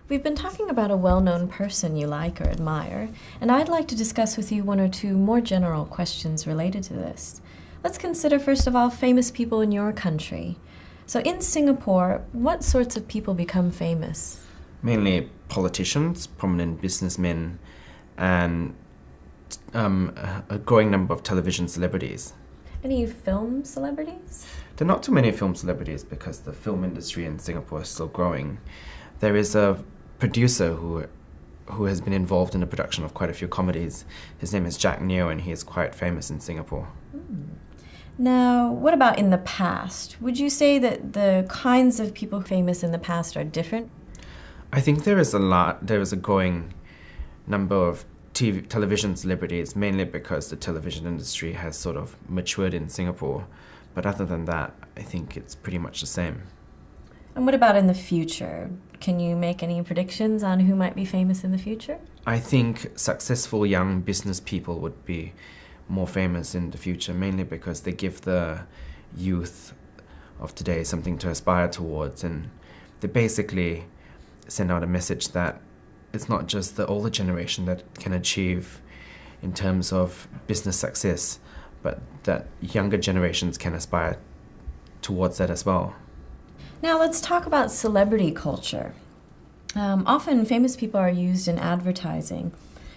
We've been talking about a well-known person you like or admire, and I'd like to discuss with you one or two more general questions related to this. Let's consider, first of all, famous people in your country. So in Singapore, what sorts of people become famous? Mainly politicians, prominent businessmen, and a growing number of television celebrities. Any film celebrities? There are not too many film celebrities because the film industry in Singapore is still growing. There is a producer who has been involved in the production of quite a few comedies. His name is Jack Neo, and he is quite famous in Singapore. Now, what about in the past? Would you say that the kinds of people famous in the past are different? I think there is a growing number of television celebrities, mainly because the television industry has sort of matured in Singapore. But other than that, I think it's pretty much the same. And what about in the future? Can you make any predictions on who might be famous in the future? I think successful young business people would be more famous in the future, mainly because they give the youth of today something to aspire towards, and they basically send out a message that it's not just the older generation that can achieve in terms of business success, but that younger generations can aspire towards that as well. Now let's talk about celebrity culture. Often famous people are used in advertising.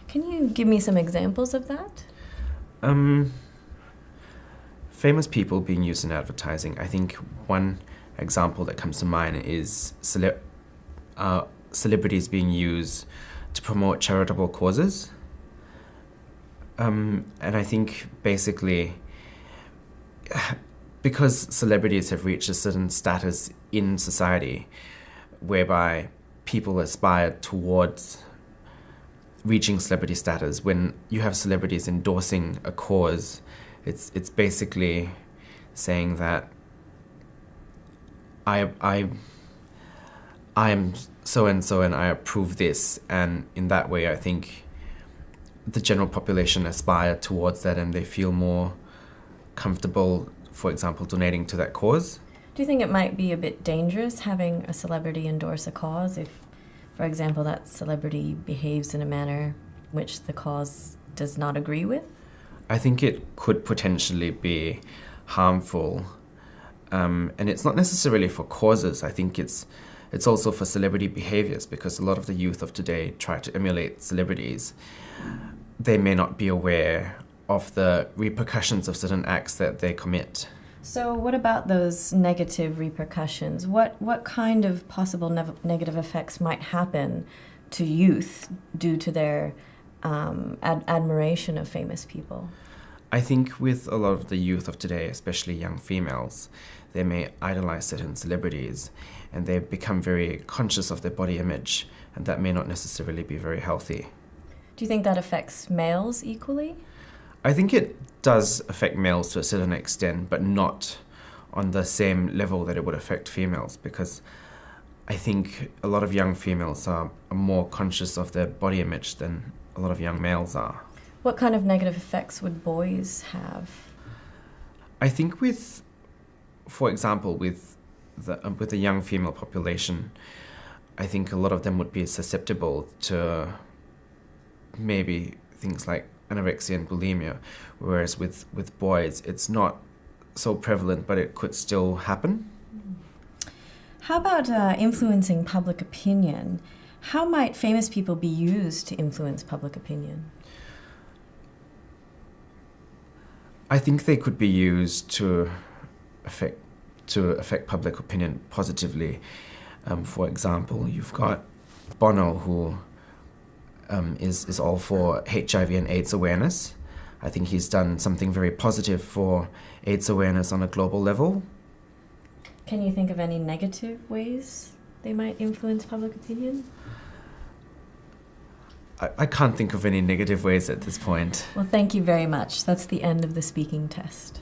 Can you give me some examples of that? Famous people being used in advertising. I think one example that comes to mind is celebrities being used to promote charitable causes. And I think basically because celebrities have reached a certain status in society whereby people aspire towards reaching celebrity status, when you have celebrities endorsing a cause, it's basically saying that I am so-and-so and I approve this, and in that way I think the general population aspire towards that and they feel more comfortable, for example, donating to that cause. Do you think it might be a bit dangerous having a celebrity endorse a cause if, for example, that celebrity behaves in a manner which the cause does not agree with? I think it could potentially be harmful, and it's not necessarily for causes. I think it's also for celebrity behaviors, because a lot of the youth of today try to emulate celebrities. They may not be aware of the repercussions of certain acts that they commit. So what about those negative repercussions? What kind of possible negative effects might happen to youth due to their admiration of famous people? I think with a lot of the youth of today, especially young females, they may idolize certain celebrities and they become very conscious of their body image, and that may not necessarily be very healthy. Do you think that affects males equally? I think it does affect males to a certain extent, but not on the same level that it would affect females, because I think a lot of young females are more conscious of their body image than a lot of young males are. What kind of negative effects would boys have? I think for example, with the young female population, I think a lot of them would be susceptible to maybe things like anorexia and bulimia, whereas with boys it's not so prevalent, but it could still happen. How about influencing public opinion? How might famous people be used to influence public opinion? I think they could be used to affect public opinion positively. For example, you've got Bono, who is all for HIV and AIDS awareness. I think he's done something very positive for AIDS awareness on a global level. Can you think of any negative ways they might influence public opinion? I can't think of any negative ways at this point. Well, thank you very much. That's the end of the speaking test.